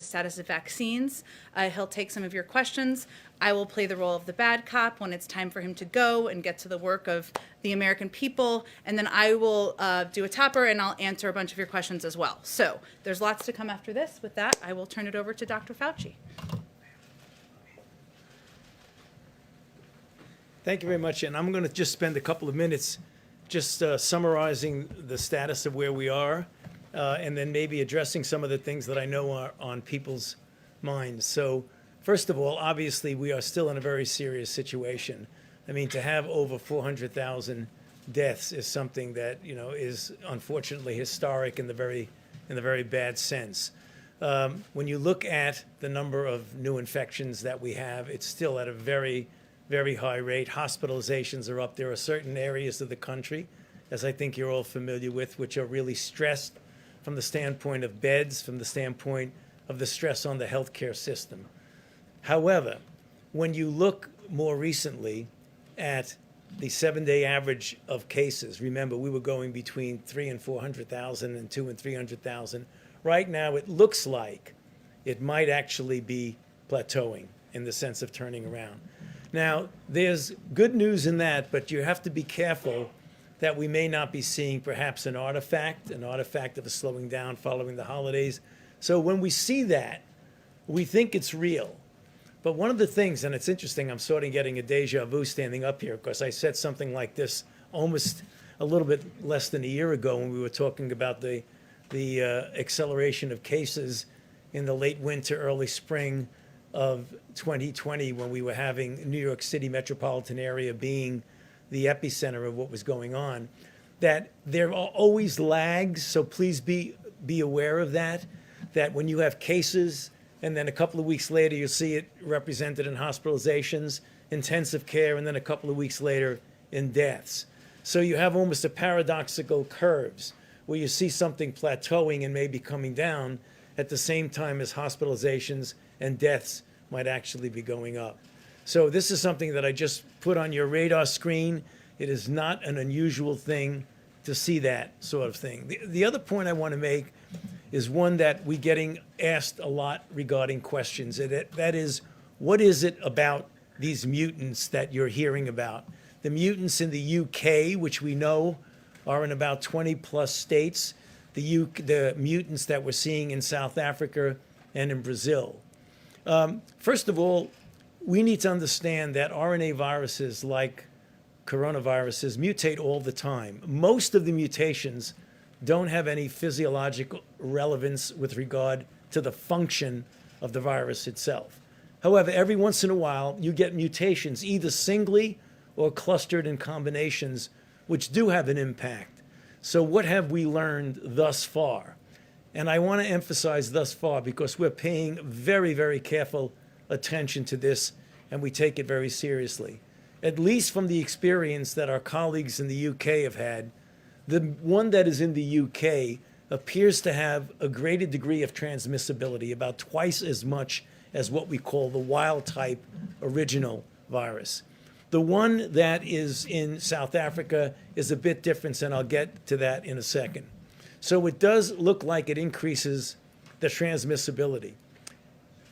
status of vaccines. He'll take some of your questions. I will play the role of the bad cop when it's time for him to go and get to the work of the American people. And then I will do a topper and I'll answer a bunch of your questions as well. So there's lots to come after this. With that, I will turn it over to Dr. Fauci. Thank you very much. And I'm going to just spend a couple of minutes just summarizing the status of where we are, and then maybe addressing some of the things that I know are on people's minds. So first of all, obviously, we are still in a very serious situation. I mean, to have over 400,000 deaths is something that, is unfortunately historic in the very bad sense. When you look at the number of new infections that we have, it's still at a very, very high rate. Hospitalizations are up. There are certain areas of the country, as I think you're all familiar with, which are really stressed from the standpoint of beds, from the standpoint of the stress on the healthcare system. However, when you look more recently at the 7-day average of cases, remember we were going between 300,000 and 400,000 and 200,000 and 300,000. Right now it looks like it might actually be plateauing in the sense of turning around. Now, there's good news in that, but you have to be careful that we may not be seeing perhaps an artifact of a slowing down following the holidays. So when we see that, we think it's real. But one of the things, and it's interesting, I'm sort of getting a deja vu standing up here because I said something like this almost a little bit less than a year ago when we were talking about the acceleration of cases in the late winter, early spring of 2020, when we were having New York City metropolitan area being the epicenter of what was going on, that there are always lags. So please be aware of that when you have cases and then a couple of weeks later you see it represented in hospitalizations, intensive care, and then a couple of weeks later in deaths. So you have almost a paradoxical curves where you see something plateauing and maybe coming down at the same time as hospitalizations and deaths might actually be going up. So this is something that I just put on your radar screen. It is not an unusual thing to see that sort of thing. The other point I want to make is one that we're getting asked a lot regarding questions. That is, what is it about these mutants that you're hearing about? The mutants in the UK, which we know are in about 20 plus states, the mutants that we're seeing in South Africa and in Brazil. First of all, we need to understand that RNA viruses like coronaviruses mutate all the time. Most of the mutations don't have any physiological relevance with regard to the function of the virus itself. However, every once in a while, you get mutations, either singly or clustered in combinations, which do have an impact. So what have we learned thus far? And I want to emphasize thus far because we're paying very, very careful attention to this, and we take it very seriously. At least from the experience that our colleagues in the UK have had, the one that is in the UK appears to have a greater degree of transmissibility, about twice as much as what we call the wild type original virus. The one that is in South Africa is a bit different, and I'll get to that in a second. So it does look like it increases the transmissibility.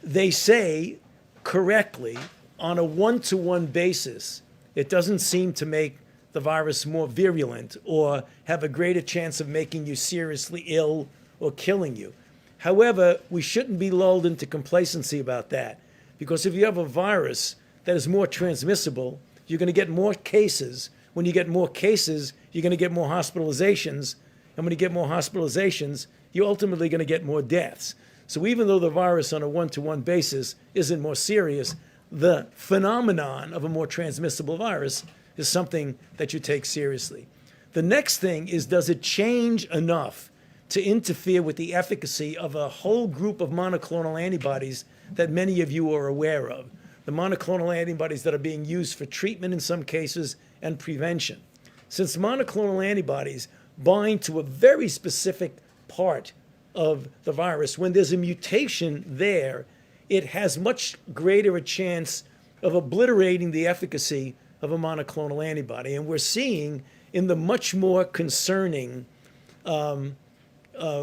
They say correctly, on a one-to-one basis, it doesn't seem to make the virus more virulent or have a greater chance of making you seriously ill or killing you. However, we shouldn't be lulled into complacency about that, because if you have a virus that is more transmissible, you're going to get more cases. When you get more cases, you're going to get more hospitalizations. And when you get more hospitalizations, you're ultimately going to get more deaths. So even though the virus on a one-to-one basis isn't more serious, the phenomenon of a more transmissible virus is something that you take seriously. The next thing is, does it change enough to interfere with the efficacy of a whole group of monoclonal antibodies that many of you are aware of? The monoclonal antibodies that are being used for treatment in some cases and prevention. Since monoclonal antibodies bind to a very specific part of the virus, when there's a mutation there, it has much greater a chance of obliterating the efficacy of a monoclonal antibody. And we're seeing in the much more concerning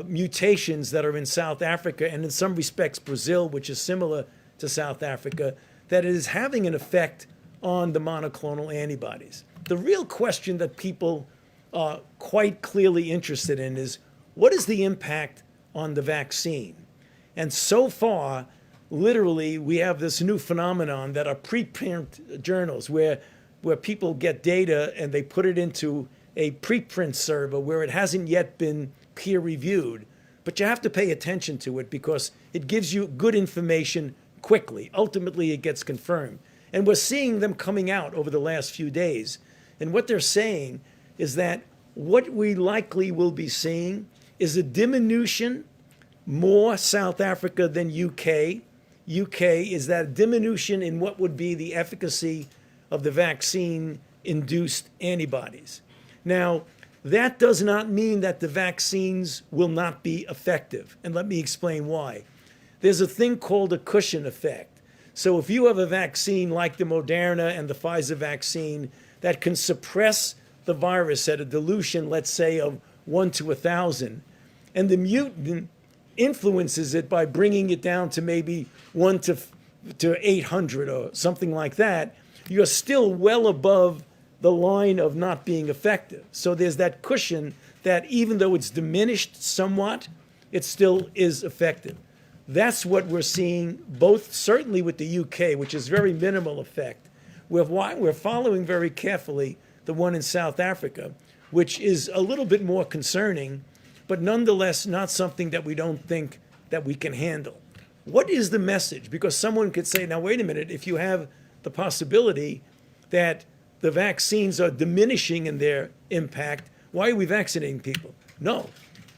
mutations that are in South Africa and in some respects Brazil, which is similar to South Africa, that it is having an effect on the monoclonal antibodies. The real question that people are quite clearly interested in is, what is the impact on the vaccine? And so far, literally, we have this new phenomenon that are preprint journals where people get data and they put it into a preprint server where it hasn't yet been peer reviewed. But you have to pay attention to it because it gives you good information quickly. Ultimately, it gets confirmed. And we're seeing them coming out over the last few days. And what they're saying is that what we likely will be seeing is a diminution, more South Africa than UK. UK is that diminution in what would be the efficacy of the vaccine-induced antibodies. Now, that does not mean that the vaccines will not be effective. And let me explain why. There's a thing called a cushion effect. So if you have a vaccine like the Moderna and the Pfizer vaccine that can suppress the virus at a dilution, let's say, of 1 to 1,000, and the mutant influences it by bringing it down to maybe 1 to 800 or something like that, you're still well above the line of not being effective. So there's that cushion that even though it's diminished somewhat, it still is effective. That's what we're seeing, both certainly with the UK, which is very minimal effect. We're following very carefully the one in South Africa, which is a little bit more concerning, but nonetheless not something that we don't think that we can handle. What is the message? Because someone could say, now wait a minute, if you have the possibility that the vaccines are diminishing in their impact, why are we vaccinating people? No.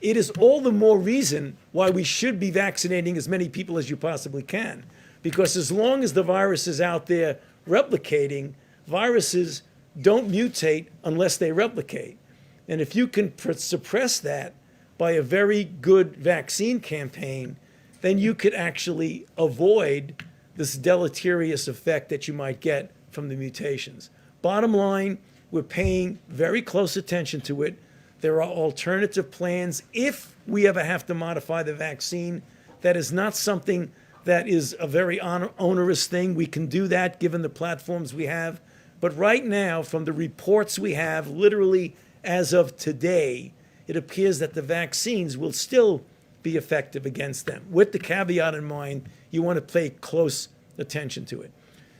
It is all the more reason why we should be vaccinating as many people as you possibly can. Because as long as the virus is out there replicating, viruses don't mutate unless they replicate. And if you can suppress that by a very good vaccine campaign, then you could actually avoid this deleterious effect that you might get from the mutations. Bottom line, we're paying very close attention to it. There are alternative plans. If we ever have to modify the vaccine, that is not something that is a very onerous thing. We can do that given the platforms we have. But right now, from the reports we have, literally as of today, it appears that the vaccines will still be effective against them. With the caveat in mind, you want to pay close attention to it.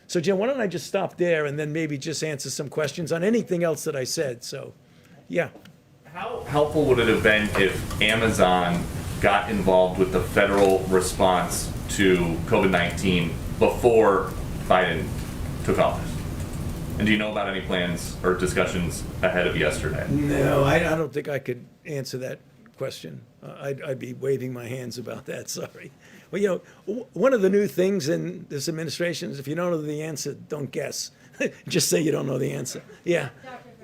So, Jim, why don't I just stop there and then maybe just answer some questions on anything else that I said. So, yeah. How helpful would it have been if Amazon got involved with the federal response to COVID-19 before Biden took office? And do you know about any plans or discussions ahead of yesterday? No, I don't think I could answer that question. I'd be waving my hands about that, sorry. Well, you know, one of the new things in this administration is if you don't know the answer, don't guess. Just say you don't know the answer. Yeah.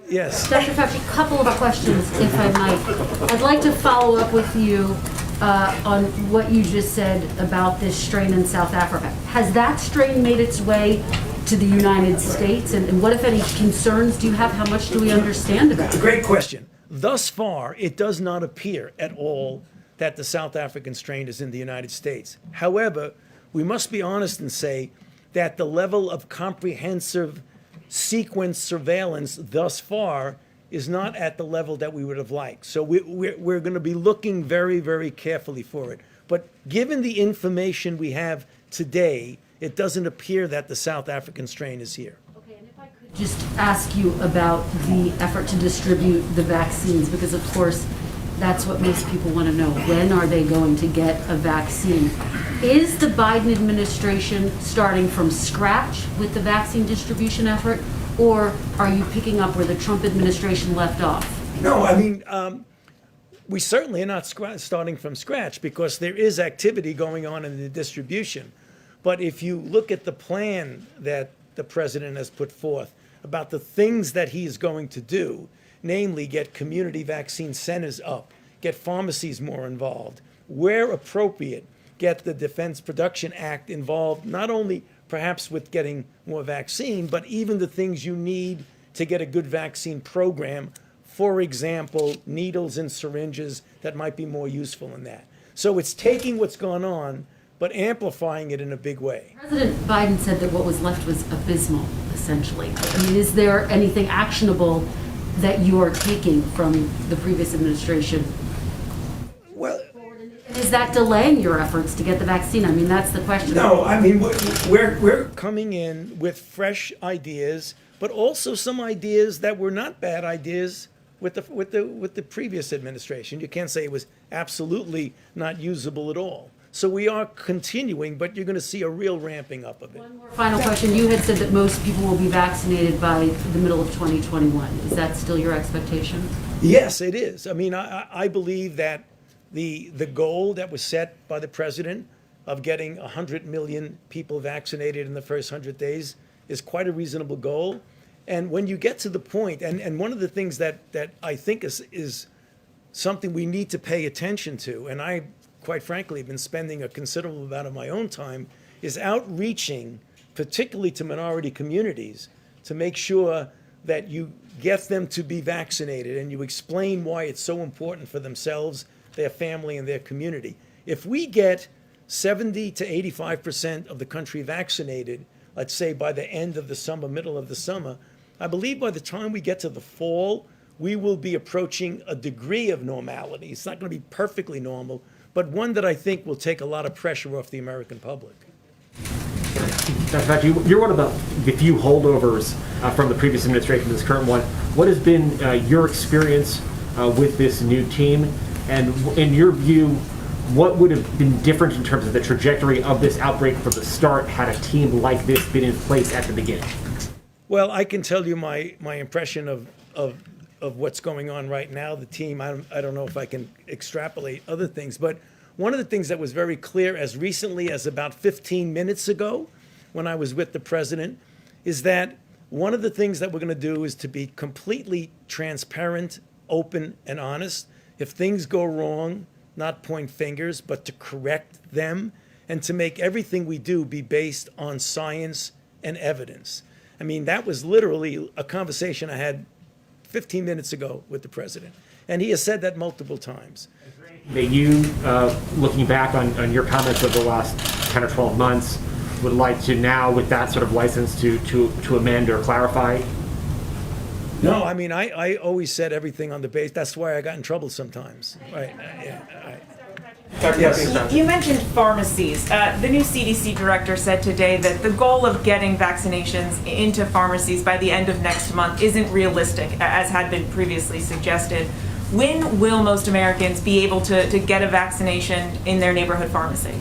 Yes. Dr. Fauci, a couple of questions, if I might. I'd like to follow up with you on what you just said about this strain in South Africa. Has that strain made its way to the United States? And what, if any, concerns do you have? How much do we understand about it? Great question. Thus far, it does not appear at all that the South African strain is in the United States. However, we must be honest and say that the level of comprehensive sequence surveillance thus far is not at the level that we would have liked. So we're going to be looking very, very carefully for it. But given the information we have today, it doesn't appear that the South African strain is here. Okay, and if I could just ask you about the effort to distribute the vaccines, because of course that's what most people want to know. When are they going to get a vaccine? Is the Biden administration starting from scratch with the vaccine distribution effort, or are you picking up where the Trump administration left off? No, I mean, we certainly are not starting from scratch because there is activity going on in the distribution. But if you look at the plan that the president has put forth about the things that he is going to do, namely get community vaccine centers up, get pharmacies more involved, where appropriate, get the Defense Production Act involved, not only perhaps with getting more vaccine, but even the things you need to get a good vaccine program for example, needles and syringes that might be more useful in that. So it's taking what's gone on, but amplifying it in a big way. President Biden said that what was left was abysmal, essentially. I mean, is there anything actionable that you are taking from the previous administration? Well, Is that delaying your efforts to get the vaccine? I mean, that's the question. no, I mean, we're coming in with fresh ideas, but also some ideas that were not bad ideas with the previous administration. You can't say it was absolutely not usable at all. So we are continuing, but you're going to see a real ramping up of it. One more final question. You had said that most people will be vaccinated by the middle of 2021. Is that still your expectation? Yes, it is. I mean, I believe that the goal that was set by the president of getting 100 million people vaccinated in the first 100 days is quite a reasonable goal. And when you get to the point, and one of the things that I think is something we need to pay attention to, and I, quite frankly, have been spending a considerable amount of my own time, is outreaching, particularly to minority communities, to make sure that you get them to be vaccinated and you explain why it's so important for themselves, their family, and their community. If we get 70 to 85% of the country vaccinated, let's say by the end of the summer, middle of the summer, I believe by the time we get to the fall, we will be approaching a degree of normality. It's not going to be perfectly normal, but one that I think will take a lot of pressure off the American public. Dr. Fauci, you're one of the few holdovers from the previous administration to this current one. What has been your experience with this new team? And in your view, what would have been different in terms of the trajectory of this outbreak from the start had a team like this been in place at the beginning? Well, I can tell you my impression of what's going on right now. The team, I don't know if I can extrapolate other things, but one of the things that was very clear as recently as about 15 minutes ago when I was with the president is that one of the things that we're going to do is to be completely transparent, open, and honest. If things go wrong, not point fingers, but to correct them and to make everything we do be based on science and evidence. I mean, that was literally a conversation I had 15 minutes ago with the president. And he has said that multiple times. That you, looking back on your comments over the last 10 or 12 months, would like to now, with that sort of license, to amend or clarify? No, I mean, I always said everything on the base. That's why I got in trouble sometimes. Right. Yeah, right. Yes. You mentioned pharmacies. The new CDC director said today that the goal of getting vaccinations into pharmacies by the end of next month isn't realistic, as had been previously suggested. When will most Americans be able to get a vaccination in their neighborhood pharmacy?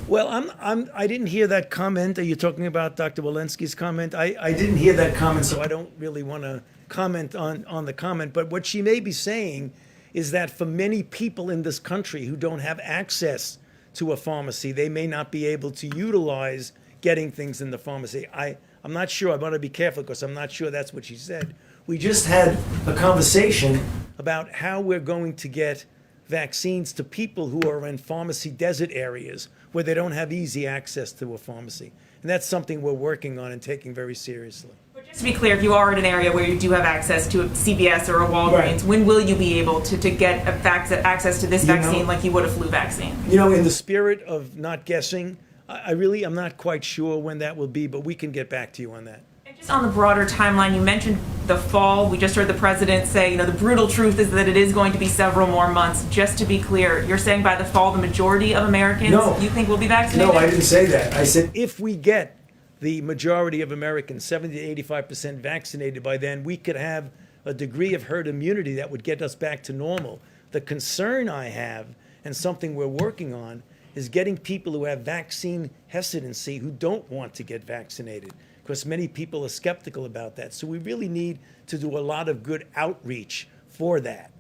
Well, I didn't hear that comment. Are you talking about Dr. Walensky's comment? I didn't hear that comment, so I don't really want to comment on the comment. But what she may be saying is that for many people in this country who don't have access to a pharmacy, they may not be able to utilize getting things in the pharmacy. I'm not sure. I want to be careful because I'm not sure that's what she said. We just had a conversation about how we're going to get vaccines to people who are in pharmacy desert areas where they don't have easy access to a pharmacy. And that's something we're working on and taking very seriously. But just to be clear, if you are in an area where you do have access to a CVS or a Walgreens, Right. when will you be able to get access to this vaccine like you would a flu vaccine? You know, in the spirit of not guessing, I'm not quite sure when that will be, but we can get back to you on that. And just on the broader timeline, you mentioned the fall. We just heard the president say, the brutal truth is that it is going to be several more months. Just to be clear, you're saying by the fall, the majority of Americans you think will be vaccinated? No, I didn't say that. I said if we get the majority of Americans, 70 to 85% vaccinated by then, we could have a degree of herd immunity that would get us back to normal. The concern I have, and something we're working on, is getting people who have vaccine hesitancy who don't want to get vaccinated, because many people are skeptical about that. So we really need to do a lot of good outreach for that.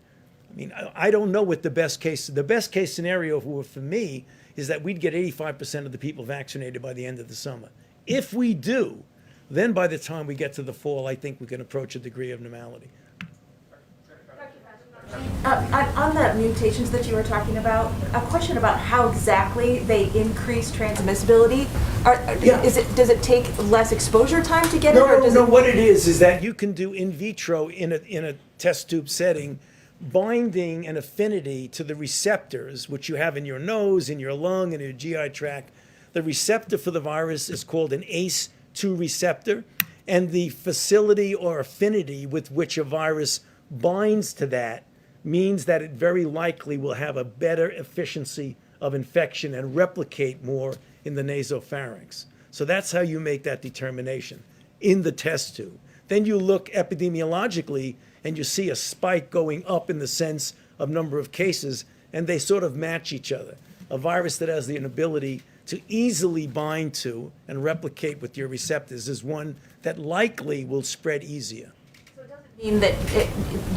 I mean, I don't know what the best case scenario for me is that we'd get 85% of the people vaccinated by the end of the summer. If we do, then by the time we get to the fall, I think we can approach a degree of normality. On the mutations that you were talking about, a question about how exactly they increase transmissibility. Yeah. Does it take less exposure time to get it? No. What it is that you can do in vitro in test tube setting, binding an affinity to the receptors, which you have in your nose, in your lung, and your GI tract. The receptor for the virus is called an ACE2 receptor, and the facility or affinity with which a virus binds to that means that it very likely will have a better efficiency of infection and replicate more in the nasopharynx. So that's how you make that determination in the test tube. Then you look epidemiologically and you see a spike going up in the sense of number of cases, and they sort of match each other. A virus that has the ability to easily bind to and replicate with your receptors is one that likely will spread easier. Mean that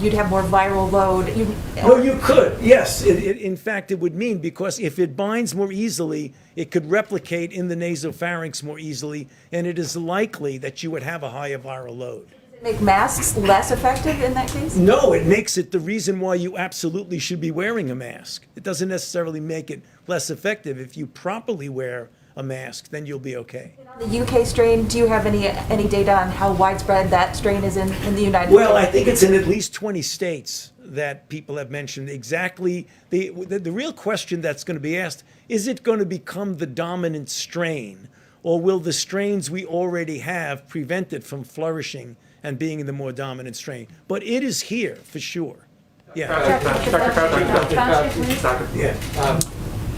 you'd have more viral load? No, you could, yes. In fact, it would mean, because if it binds more easily, it could replicate in the nasopharynx more easily, and it is likely that you would have a higher viral load. Make masks less effective in that case? No, it makes it the reason why you absolutely should be wearing a mask. It doesn't necessarily make it less effective. If you properly wear a mask, then you'll be okay. On the UK strain, do you have any data on how widespread that strain is in the United States? Well, I think it's in at least 20 states that people have mentioned. Exactly. The real question that's going to be asked, is it going to become the dominant strain, or will the strains we already have prevent it from flourishing and being the more dominant strain? But it is here for sure. Yeah. Dr. Fauci. Yeah.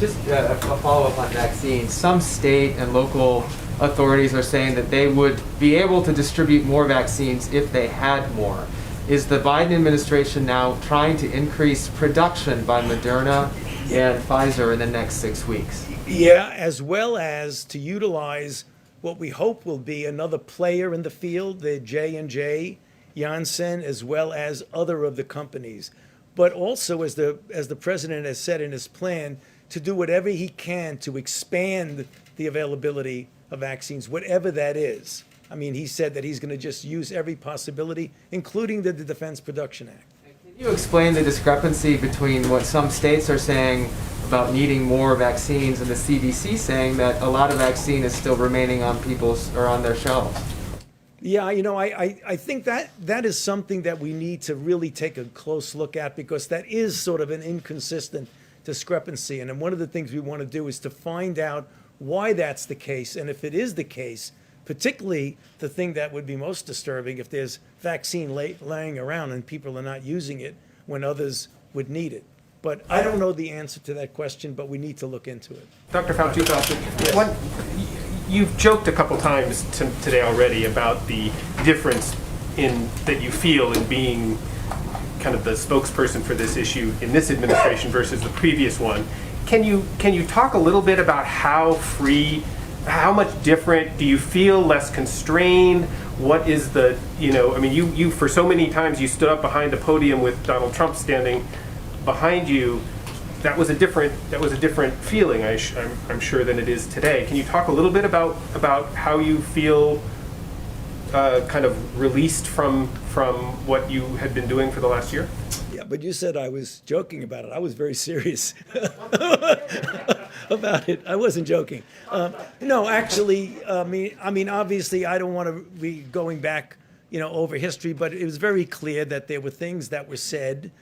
Just a follow-up on vaccines. Some state and local authorities are saying that they would be able to distribute more vaccines if they had more. Is the Biden administration now trying to increase production by Moderna and Pfizer in the next 6 weeks? Yeah, as well as to utilize what we hope will be another player in the field, the J&J, Janssen, as well as other of the companies. But also, as the president has said in his plan, to do whatever he can to expand the availability of vaccines, whatever that is. I mean, he said that he's going to just use every possibility, including the Defense Production Act. Can you explain the discrepancy between what some states are saying about needing more vaccines and the CDC saying that a lot of vaccine is still remaining on on their shelves? Yeah, I think that is something that we need to really take a close look at, because that is sort of an inconsistent discrepancy. And then one of the things we want to do is to find out why that's the case. And if it is the case, particularly the thing that would be most disturbing, if there's vaccine laying around and people are not using it when others would need it. But I don't know the answer to that question, but we need to look into it. Dr. Fauci, you've joked a couple times today already about the difference that you feel in being kind of the spokesperson for this issue in this administration versus the previous one. Can you talk a little bit about how much different do you feel, less constrained? What is the, you for so many times you stood up behind a podium with Donald Trump standing behind you. That was a different feeling, I'm sure, than it is today. Can you talk a little bit about how you feel kind of released from what you had been doing for the last year? Yeah, but you said I was joking about it. I was very serious about it. I wasn't joking. No, actually, I mean, obviously, I don't want to be going back, over history, but it was very clear that there were things that were said,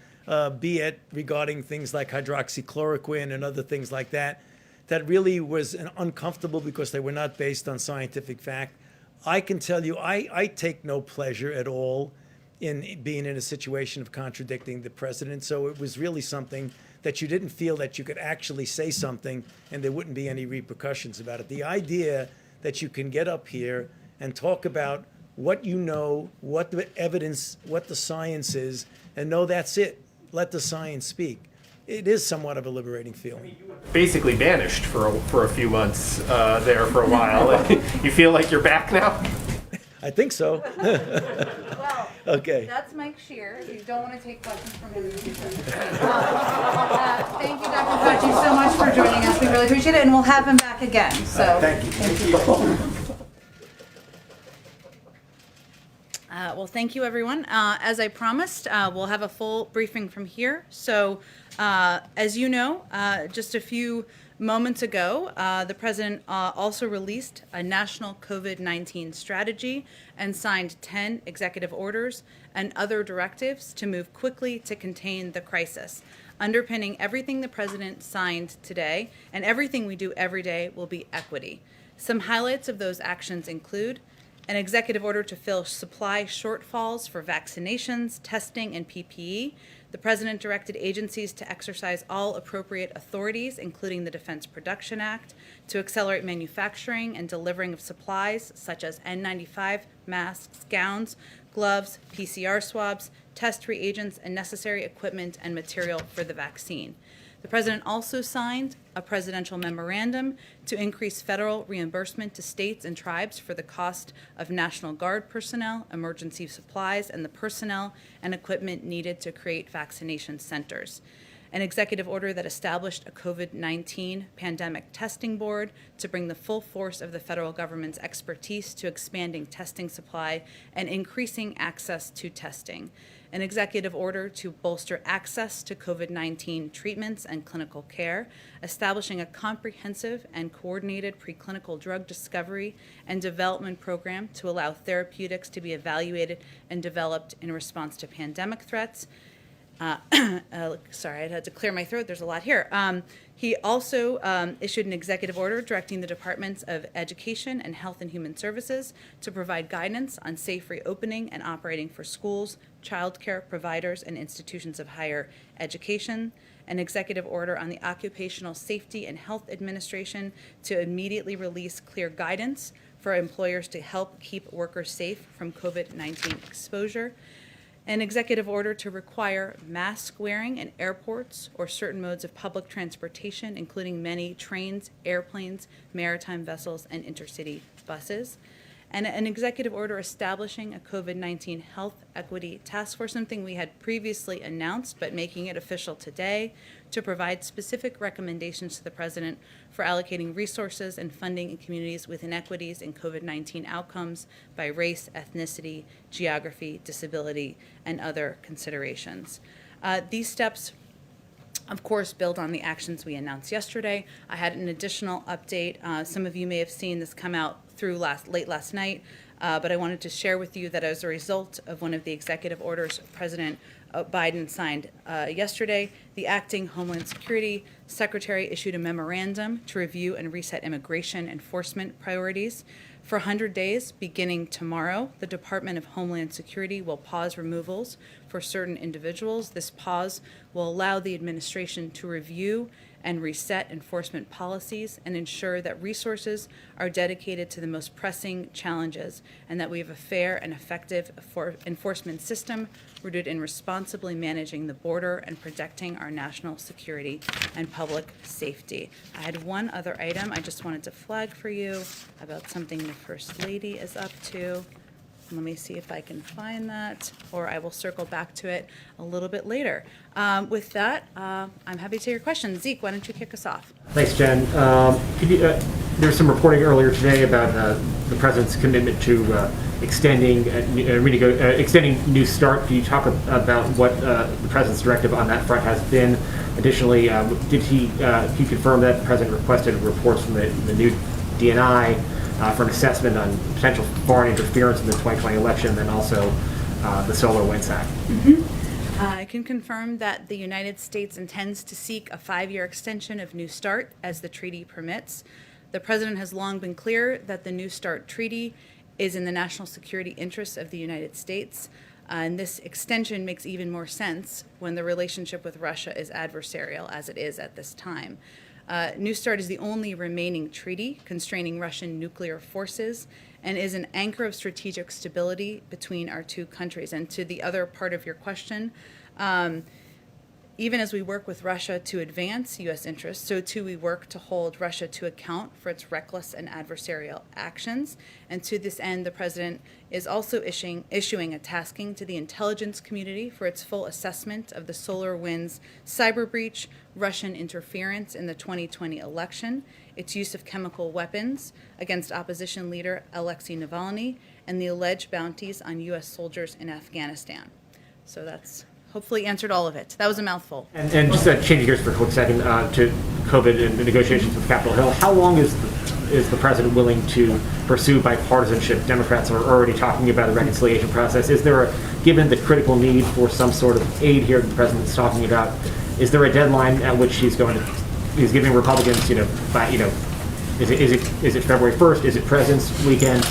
be it regarding things like hydroxychloroquine and other things like that, that really was uncomfortable because they were not based on scientific fact. I can tell you, I take no pleasure at all in being in a situation of contradicting the president. So it was really something that you didn't feel that you could actually say something and there wouldn't be any repercussions about it. The idea that you can get up here and talk about what you know, what the evidence, what the science is, and no, that's it. Let the science speak. It is somewhat of a liberating feeling. Basically banished for a few months there for a while. You feel like you're back now? I think so. Well, Okay. that's Mike Shear. If you don't want to take questions from him in the future. Thank you, Dr. Fauci, so much for joining us. We really appreciate it, and we'll have him back again. So Thank you. Well, thank you, everyone. As I promised, we'll have a full briefing from here. So, as you know, just a few Moments ago, the president also released a national COVID-19 strategy and signed 10 executive orders and other directives to move quickly to contain the crisis. Underpinning everything the president signed today and everything we do every day will be equity. Some highlights of those actions include an executive order to fill supply shortfalls for vaccinations, testing, and PPE. The president directed agencies to exercise all appropriate authorities, including the Defense Production Act, to accelerate manufacturing and delivering of supplies such as N95, masks, gowns, gloves, PCR swabs, test reagents, and necessary equipment and material for the vaccine. The president also signed a presidential memorandum to increase federal reimbursement to states and tribes for the cost of National Guard personnel, emergency supplies, and the personnel and equipment needed to create vaccination centers. An executive order that established a COVID-19 pandemic testing board to bring the full force of the federal government's expertise to expanding testing supply and increasing access to testing. An executive order to bolster access to COVID-19 treatments and clinical care, establishing a comprehensive and coordinated preclinical drug discovery and development program to allow therapeutics to be evaluated and developed in response to pandemic threats. Sorry, I had to clear my throat. There's a lot here. He also issued an executive order directing the Departments of Education and Health and Human Services to provide guidance on safe reopening and operating for schools, childcare providers, and institutions of higher education. An executive order on the Occupational Safety and Health Administration to immediately release clear guidance for employers to help keep workers safe from COVID-19 exposure. An executive order to require mask wearing in airports or certain modes of public transportation, including many trains, airplanes, maritime vessels, and intercity buses. And an executive order establishing a COVID-19 health equity task force, something we had previously announced, but making it official today, to provide specific recommendations to the president for allocating resources and funding in communities with inequities in COVID-19 outcomes by race, ethnicity, geography, disability, and other considerations. These steps, of course, build on the actions we announced yesterday. I had an additional update. Some of you may have seen this come out through late last night, but I wanted to share with you that as a result of one of the executive orders President Biden signed yesterday, the acting Homeland Security Secretary issued a memorandum to review and reset immigration enforcement priorities. For 100 days, beginning tomorrow, the Department of Homeland Security will pause removals for certain individuals. This pause will allow the administration to review and reset enforcement policies and ensure that resources are dedicated to the most pressing challenges and that we have a fair and effective enforcement system rooted in responsibly managing the border and protecting our national security and public safety. I had one other item I just wanted to flag for you about something the First Lady is up to. Let me see if I can find that, or I will circle back to it a little bit later. With that, I'm happy to take your questions. Zeke, why don't you kick us off? Thanks, Jen. There was some reporting earlier today about the president's commitment to extending New START. Can you talk about what the president's directive on that front has been? Additionally, did he confirm that the president requested reports from the new DNI for an assessment on potential foreign interference in the 2020 election, and then also the Solar Winds Act? I can confirm that the United States intends to seek a 5-year extension of New START as the treaty permits. The president has long been clear that the New START treaty is in the national security interests of the United States. And this extension makes even more sense when the relationship with Russia is adversarial, as it is at this time. New START is the only remaining treaty constraining Russian nuclear forces and is an anchor of strategic stability between our two countries. And to the other part of your question, even as we work with Russia to advance U.S. interests, so too we work to hold Russia to account for its reckless and adversarial actions. And to this end, the president is also issuing a tasking to the intelligence community for its full assessment of the SolarWinds cyber breach, Russian interference in the 2020 election, its use of chemical weapons against opposition leader Alexei Navalny, and the alleged bounties on U.S. soldiers in Afghanistan. So that's hopefully answered all of it. That was a mouthful. And just changing gears for a quick second to COVID and the negotiations with Capitol Hill. How long is the president willing to pursue bipartisanship? Democrats are already talking about a reconciliation process. Is there given the critical need for some sort of aid here that the president's talking about, is there a deadline at which he's giving Republicans, is it February 1st? Is it President's Weekend?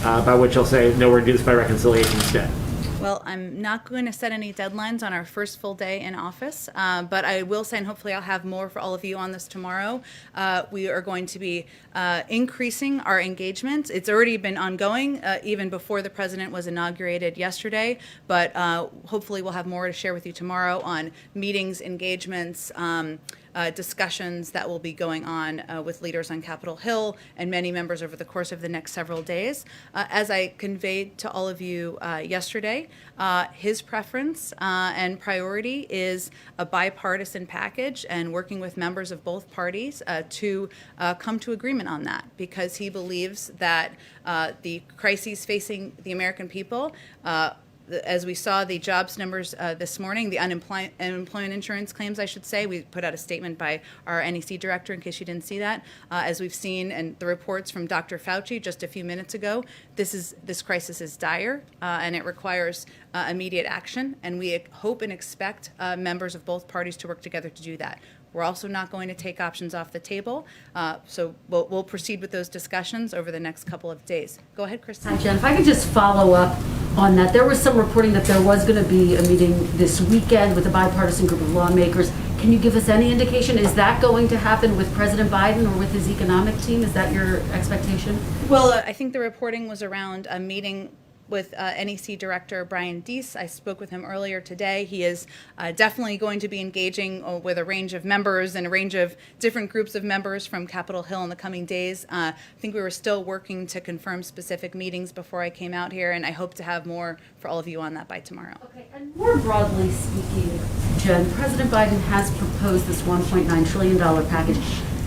By which he'll say, no, we're going to do this by reconciliation instead. Well, I'm not going to set any deadlines on our first full day in office, but I will say, and hopefully I'll have more for all of you on this tomorrow, we are going to be increasing our engagement. It's already been ongoing even before the president was inaugurated yesterday, but hopefully we'll have more to share with you tomorrow on meetings, engagements, discussions that will be going on with leaders on Capitol Hill and many members over the course of the next several days. As I conveyed to all of you yesterday, his preference and priority is a bipartisan package and working with members of both parties to come to agreement on that, because he believes that the crises facing the American people, as we saw the jobs numbers this morning, the unemployment insurance claims, I should say, we put out a statement by our NEC director in case you didn't see that. As we've seen and the reports from Dr. Fauci just a few minutes ago, this crisis is dire and it requires immediate action. And we hope and expect members of both parties to work together to do that. We're also not going to take options off the table, so we'll proceed with those discussions over the next couple of days. Go ahead, Kristen. Hi, Jen. If I could just follow up on that. There was some reporting that there was going to be a meeting this weekend with a bipartisan group of lawmakers. Can you give us any indication? Is that going to happen with President Biden or with his economic team? Is that your expectation? Well, I think the reporting was around a meeting with NEC Director Brian Deese. I spoke with him earlier today. He is definitely going to be engaging with a range of members and a range of different groups of members from Capitol Hill in the coming days. I think we were still working to confirm specific meetings before I came out here, and I hope to have more for all of you on that by tomorrow. Okay, and more broadly speaking, Jen, President Biden has proposed this $1.9 trillion package.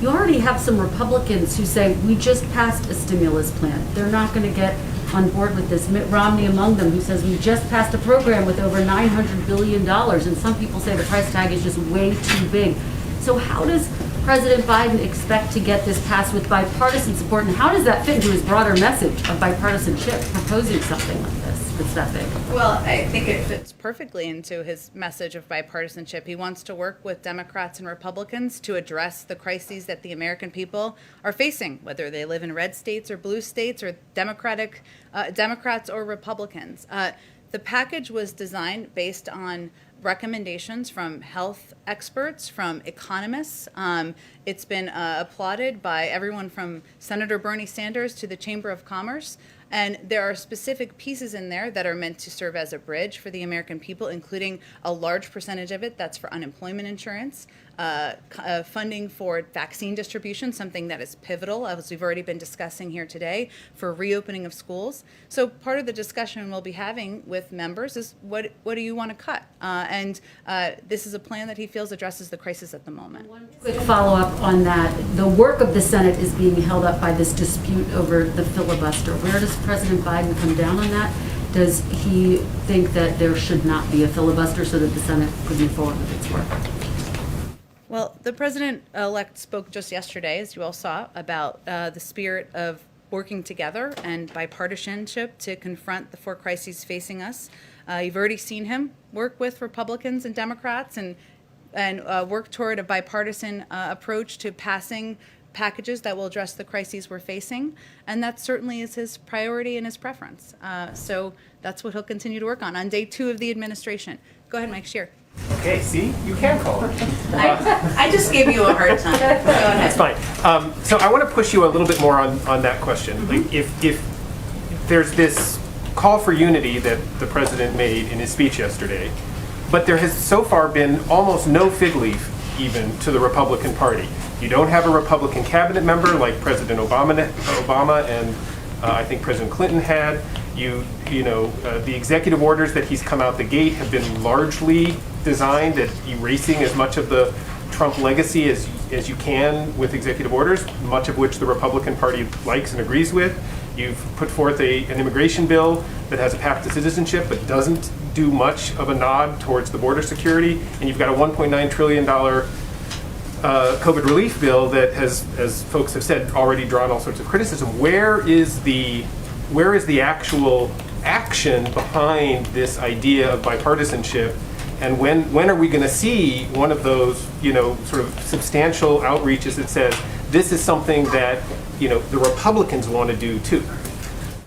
You already have some Republicans who say, we just passed a stimulus plan. They're not going to get on board with this. Mitt Romney among them, who says we just passed a program with over $900 billion, and some people say the price tag is just way too big. So how does President Biden expect to get this passed with bipartisan support, and how does that fit into his broader message of bipartisanship, proposing something like this that's that big? Well, I think it fits perfectly into his message of bipartisanship. He wants to work with Democrats and Republicans to address the crises that the American people are facing, whether they live in red states or blue states or Democrats or Republicans. The package was designed based on recommendations from health experts, from economists. It's been applauded by everyone from Senator Bernie Sanders to the Chamber of Commerce. And there are specific pieces in there that are meant to serve as a bridge for the American people, including a large percentage of it that's for unemployment insurance, funding for vaccine distribution, something that is pivotal, as we've already been discussing here today, for reopening of schools. So part of the discussion we'll be having with members is what do you want to cut? And this is a plan that he feels addresses the crisis at the moment. One quick follow-up on that. The work of the Senate is being held up by this dispute over the filibuster. Where does President Biden come down on that? Does he think that there should not be a filibuster so that the Senate could move forward with its work? Well, the president-elect spoke just yesterday, as you all saw, about the spirit of working together and bipartisanship to confront the four crises facing us. You've already seen him work with Republicans and Democrats and work toward a bipartisan approach to passing packages that will address the crises we're facing, and that certainly is his priority and his preference. So that's what he'll continue to work on day 2 of the administration. Go ahead, Mike Scheer. Okay, see, you can call her. I just gave you a hard time. Go ahead. That's fine. So I want to push you a little bit more on that question. Like, if there's this call for unity that the president made in his speech yesterday, but there has so far been almost no fig leaf even to the Republican Party. You don't have a Republican cabinet member like President Obama and I think President Clinton had. The executive orders that he's come out the gate have been largely designed at erasing as much of the Trump legacy as you can with executive orders, much of which the Republican Party likes and agrees with. You've put forth an immigration bill that has a path to citizenship but doesn't do much of a nod towards the border security, and you've got a $1.9 trillion COVID relief bill that has, as folks have said, already drawn all sorts of criticism. Where is the actual action behind this idea of bipartisanship? And when are we going to see one of those, sort of substantial outreaches that says this is something that, the Republicans want to do too?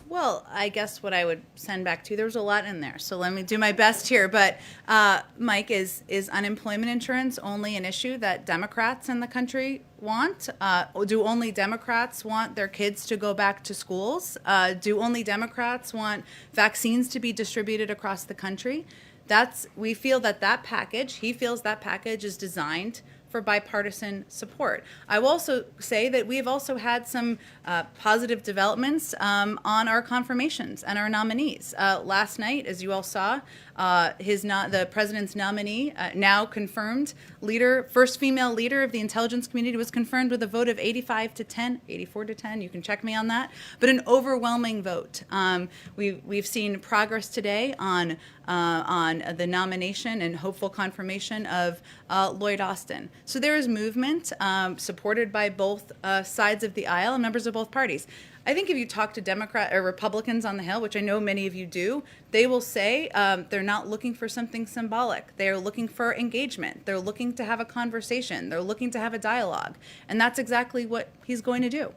Well, I guess what I would send back to you, there was a lot in there, so let me do my best here. But Mike, is unemployment insurance only an issue that Democrats in the country want? Do only Democrats want their kids to go back to schools? Do only Democrats want vaccines to be distributed across the country? We feel that package, he feels that package is designed for bipartisan support. I will also say that we have also had some positive developments on our confirmations and our nominees. Last night, as you all saw, the president's nominee, now confirmed leader, first female leader of the intelligence community, was confirmed with a vote of 84 to 10. You can check me on that, but an overwhelming vote. We've seen progress today on the nomination and hopeful confirmation of Lloyd Austin. So there is movement supported by both sides of the aisle and members of both parties. I think if you talk to Democrat or Republicans on the Hill, which I know many of you do, they will say they're not looking for something symbolic. They're looking for engagement. They're looking to have a conversation. They're looking to have a dialogue. And that's exactly what he's going to do.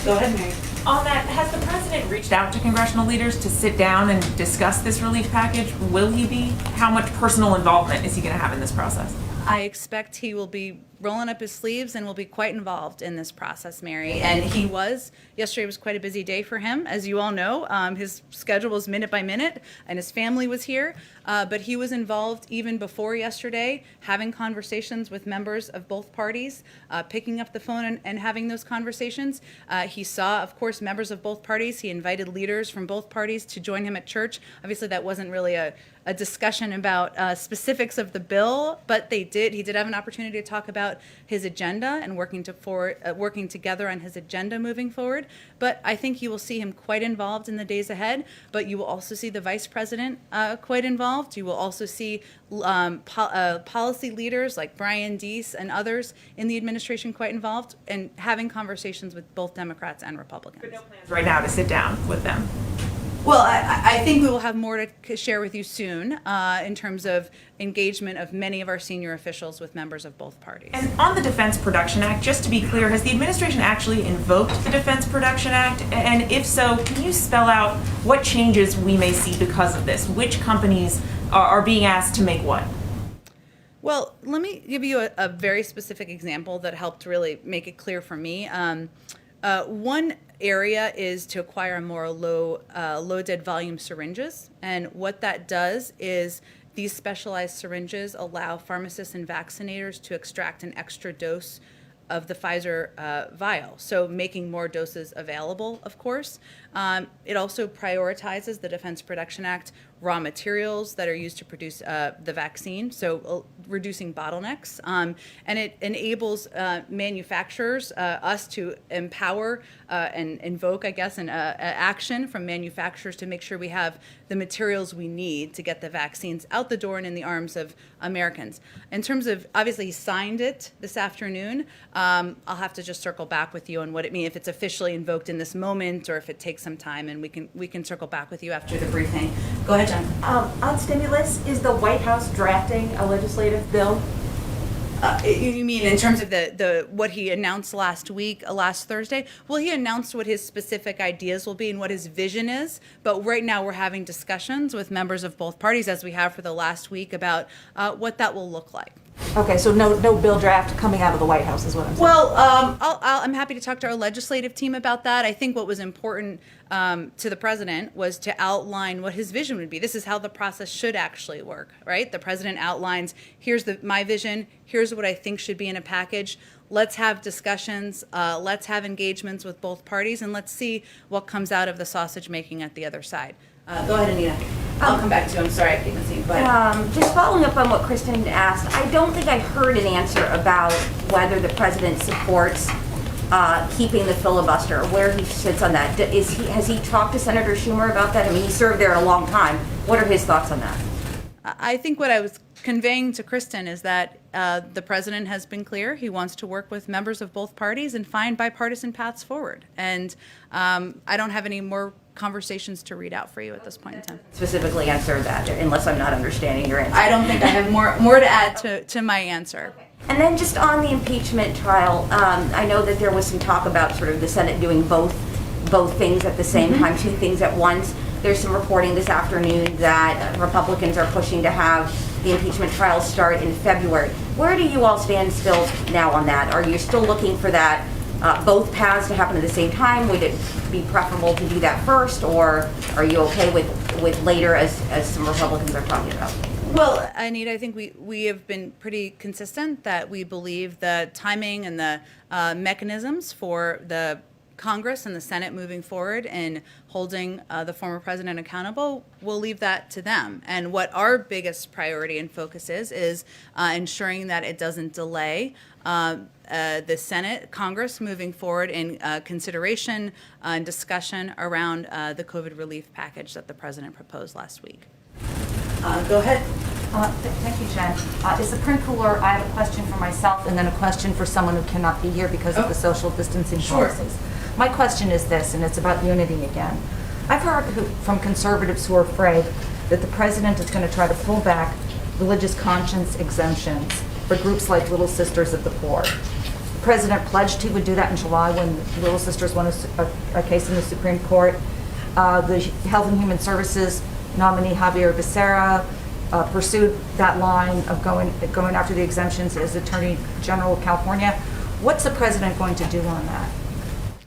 Go ahead, Mary. On that, has the president reached out to congressional leaders to sit down and discuss this relief package? Will he be? How much personal involvement is he going to have in this process? I expect he will be rolling up his sleeves and will be quite involved in this process, Mary. And he was. Yesterday was quite a busy day for him, as you all know. His schedule was minute by minute, and his family was here. But he was involved even before yesterday, having conversations with members of both parties, picking up the phone and having those conversations. He saw, of course, members of both parties. He invited leaders from both parties to join him at church. Obviously, that wasn't really a discussion about specifics of the bill, but he did have an opportunity to talk about his agenda and working together on his agenda moving forward. But I think you will see him quite involved in the days ahead, but you will also see the vice president quite involved. You will also see policy leaders like Brian Deese and others in the administration quite involved and having conversations with both Democrats and Republicans. But no plans right now to sit down with them. Well, I think we will have more to share with you soon in terms of engagement of many of our senior officials with members of both parties. And on the Defense Production Act, just to be clear, has the administration actually invoked the Defense Production Act? And if so, can you spell out what changes we may see because of this? Which companies are being asked to make what? Well, let me give you a very specific example that helped really make it clear for me. One area is to acquire more low dead volume syringes. And what that does is these specialized syringes allow pharmacists and vaccinators to extract an extra dose of the Pfizer vial, so making more doses available, of course. It also prioritizes the Defense Production Act raw materials that are used to produce the vaccine, so reducing bottlenecks. And it enables manufacturers, us to empower and invoke, I guess, an action from manufacturers to make sure we have the materials we need to get the vaccines out the door and in the arms of Americans. In terms of, obviously, he signed it this afternoon. I'll have to just circle back with you on what it means, if it's officially invoked in this moment or if it takes some time, and we can circle back with you after the briefing. Go ahead, John. On stimulus, is the White House drafting a legislative bill? You mean in terms of the what he announced last Thursday? Well, he announced what his specific ideas will be and what his vision is. But right now we're having discussions with members of both parties, as we have for the last week, about what that will look like. Okay, so no bill draft coming out of the White House is what I'm saying. Well, I'm happy to talk to our legislative team about that. I think what was important to the president was to outline what his vision would be. This is how the process should actually work, right? The president outlines, here's my vision, here's what I think should be in a package. Let's have discussions, let's have engagements with both parties, and let's see what comes out of the sausage making at the other side. Go ahead, Anita. I'll come back to you. I'm sorry I keep missing. But just following up on what Kristen asked, I don't think I heard an answer about whether the president supports keeping the filibuster, or where he sits on that. Has he talked to Senator Schumer about that? I mean, he served there a long time. What are his thoughts on that? I think what I was conveying to Kristen is that the president has been clear. He wants to work with members of both parties and find bipartisan paths forward. And I don't have any more conversations to read out for you at this point in time. Specifically answer that, unless I'm not understanding your answer. I don't think I have more to add to my answer. And then just on the impeachment trial, I know that there was some talk about sort of the Senate doing both things at the same time, two things at once. There's some reporting this afternoon that Republicans are pushing to have the impeachment trial start in February. Where do you all stand still now on that? Are you still looking for that, both paths to happen at the same time? Would it be preferable to do that first, or are you okay with later as some Republicans are talking about? Well, Anita, I think we have been pretty consistent that we believe the timing and the mechanisms for the Congress and the Senate moving forward and holding the former president accountable, we'll leave that to them. And what our biggest priority and focus is ensuring that it doesn't delay the Senate, Congress moving forward in consideration and discussion around the COVID relief package that the president proposed last week. Go ahead. Thank you, Jen. Is the print cooler, I have a question for myself and then a question for someone who cannot be here because of the social distancing policies. My question is this, and it's about unity again. I've heard from conservatives who are afraid that the president is going to try to pull back religious conscience exemptions for groups like Little Sisters of the Poor. The president pledged he would do that in July when Little Sisters won a case in the Supreme Court. The Health and Human Services nominee Javier Becerra pursued that line of going after the exemptions as Attorney General of California. What's the president going to do on that?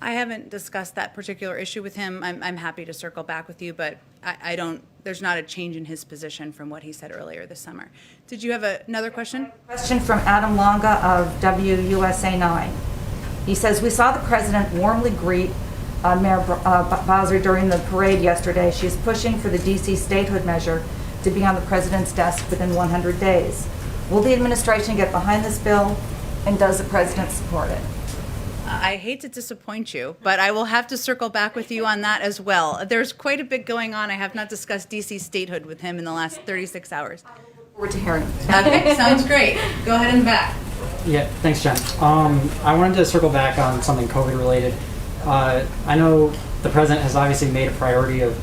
I haven't discussed that particular issue with him. I'm happy to circle back with you, but I don't. There's not a change in his position from what he said earlier this summer. Did you have another question? Question from Adam Longa of WUSA 9. He says, we saw the president warmly greet Mayor Bowser during the parade yesterday. She's pushing for the D.C. statehood measure to be on the president's desk within 100 days. Will the administration get behind this bill, and does the president support it? I hate to disappoint you, but I will have to circle back with you on that as well. There's quite a bit going on. I have not discussed D.C. statehood with him in the last 36 hours. I look forward to hearing. Okay, sounds great. Go ahead in the back. Yeah, thanks, Jen. I wanted to circle back on something COVID-related. I know the president has obviously made a priority of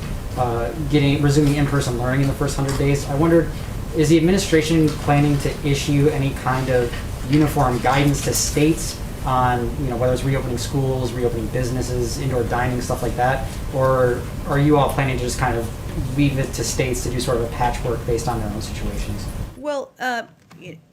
resuming in-person learning in the first 100 days. I wondered, is the administration planning to issue any kind of uniform guidance to states on, whether it's reopening schools, reopening businesses, indoor dining, stuff like that? Or are you all planning to just kind of leave it to states to do sort of a patchwork based on their own situations? Well,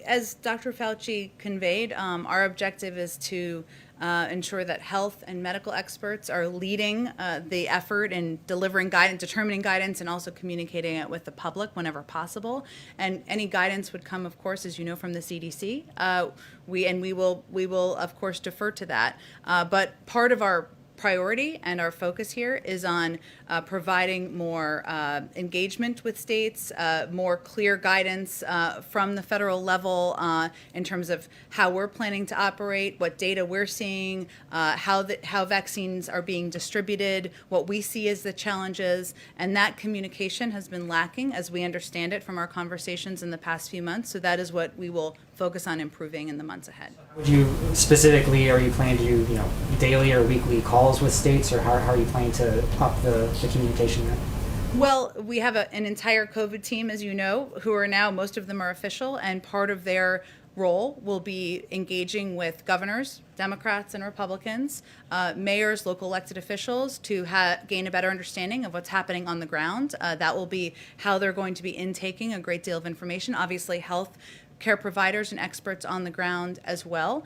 as Dr. Fauci conveyed, our objective is to ensure that health and medical experts are leading the effort in delivering guidance, determining guidance, and also communicating it with the public whenever possible. And any guidance would come, of course, as you know, from the CDC. We will, of course, defer to that. But part of our priority and our focus here is on providing more engagement with states, more clear guidance from the federal level in terms of how we're planning to operate, what data we're seeing, how vaccines are being distributed, what we see as the challenges, and that communication has been lacking as we understand it from our conversations in the past few months. So that is what we will focus on improving in the months ahead. Would you specifically, are you planning to do, daily or weekly calls with states, or how are you planning to up the communication there? Well, we have an entire COVID team, as you know, who are now, most of them are official, and part of their role will be engaging with governors, Democrats and Republicans, mayors, local elected officials to gain a better understanding of what's happening on the ground. That will be how they're going to be intaking a great deal of information. Obviously, health care providers and experts on the ground as well.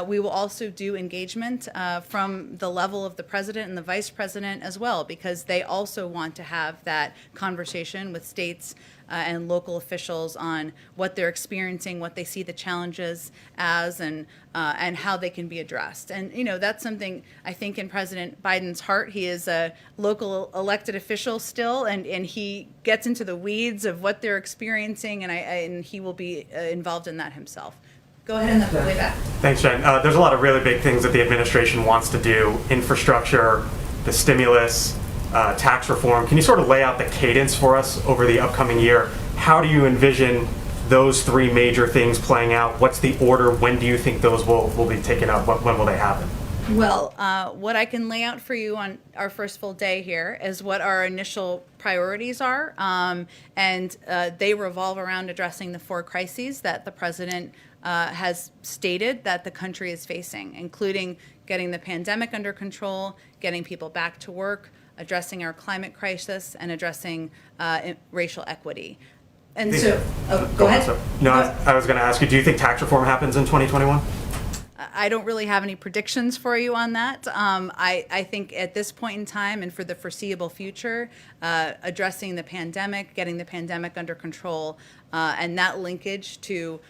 We will also do engagement from the level of the president and the vice president as well, because they also want to have that conversation with states and local officials on what they're experiencing, what they see the challenges as, and how they can be addressed. And that's something I think in President Biden's heart. He is a local elected official still, and he gets into the weeds of what they're experiencing, and he will be involved in that himself. Go ahead in the way back. Thanks, Jen. There's a lot of really big things that the administration wants to do: infrastructure, the stimulus, tax reform. Can you sort of lay out the cadence for us over the upcoming year? How do you envision those three major things playing out? What's the order? When do you think those will be taken up? When will they happen? Well, what I can lay out for you on our first full day here is what our initial priorities are, and they revolve around addressing the 4 crises that the president has stated that the country is facing, including getting the pandemic under control, getting people back to work, addressing our climate crisis, and addressing racial equity. And so, go ahead. No, I was going to ask you, do you think tax reform happens in 2021? I don't really have any predictions for you on that. I think at this point in time and for the foreseeable future, addressing the pandemic, getting the pandemic under control, and that linkage to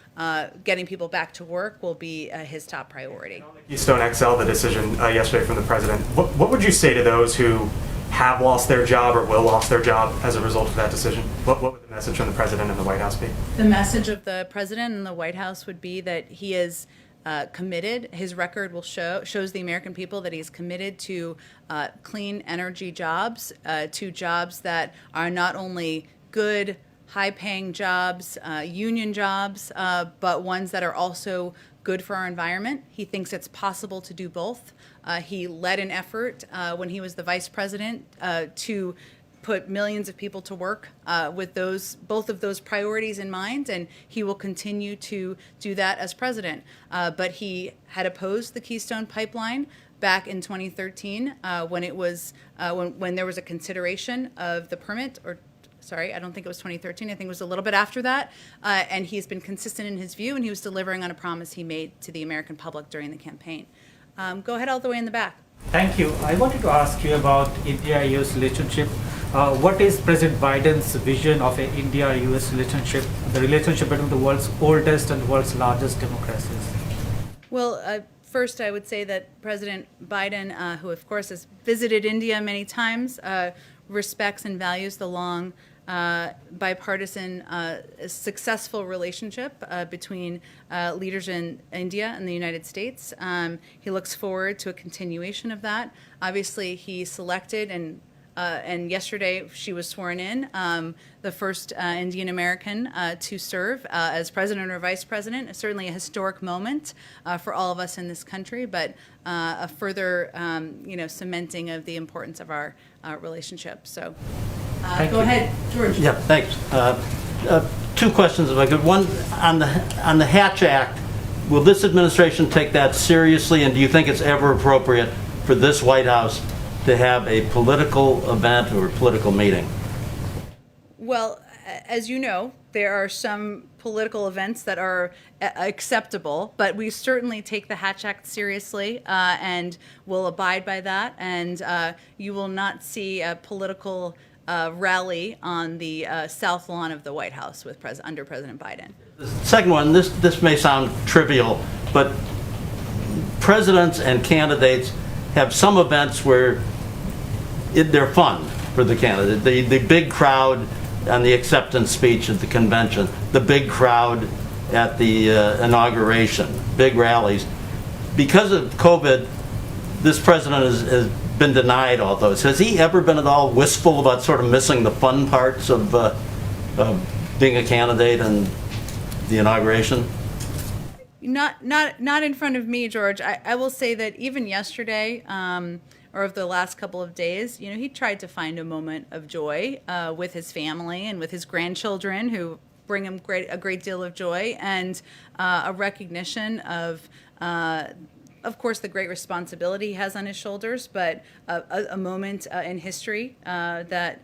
getting people back to work will be his top priority. Keystone XL, the decision yesterday from the president, what would you say to those who have lost their job or will lose their job as a result of that decision? What would the message from the president and the White House be? The message of the president and the White House would be that he is committed. His record will shows the American people that he's committed to clean energy jobs, to jobs that are not only good, high-paying jobs, union jobs, but ones that are also good for our environment. He thinks it's possible to do both. He led an effort when he was the vice president to put millions of people to work with both of those priorities in mind, and he will continue to do that as president. But he had opposed the Keystone Pipeline back in 2013 when it was when there was a consideration of the permit, or sorry, I don't think it was 2013. I think it was a little bit after that. And he's been consistent in his view, and he was delivering on a promise he made to the American public during the campaign. Go ahead all the way in the back. Thank you. I wanted to ask you about India-US relationship. What is President Biden's vision of an India-US relationship, the relationship between the world's oldest and the world's largest democracies? Well, first I would say that President Biden, who of course has visited India many times, respects and values the long bipartisan, successful relationship between leaders in India and the United States. He looks forward to a continuation of that. Obviously, he selected and yesterday she was sworn in, the first Indian American to serve as president or vice president. Certainly a historic moment for all of us in this country, but a further cementing of the importance of our relationship. So go ahead, George. Yeah, thanks. 2 questions if I could. One, on the Hatch Act, will this administration take that seriously, and do you think it's ever appropriate for this White House to have a political event or a political meeting? Well, as you know, there are some political events that are acceptable, but we certainly take the Hatch Act seriously and will abide by that. And you will not see a political rally on the south lawn of the White House with under President Biden. The second one, this may sound trivial, but presidents and candidates have some events where they're fun for the candidate. The big crowd on the acceptance speech at the convention, the big crowd at the inauguration, big rallies. Because of COVID, this president has been denied all those. Has he ever been at all wistful about sort of missing the fun parts of being a candidate and the inauguration? Not in front of me, George. I will say that even yesterday, or of the last couple of days, he tried to find a moment of joy with his family and with his grandchildren, who bring him a great deal of joy, and a recognition of course, the great responsibility he has on his shoulders, but a moment in history that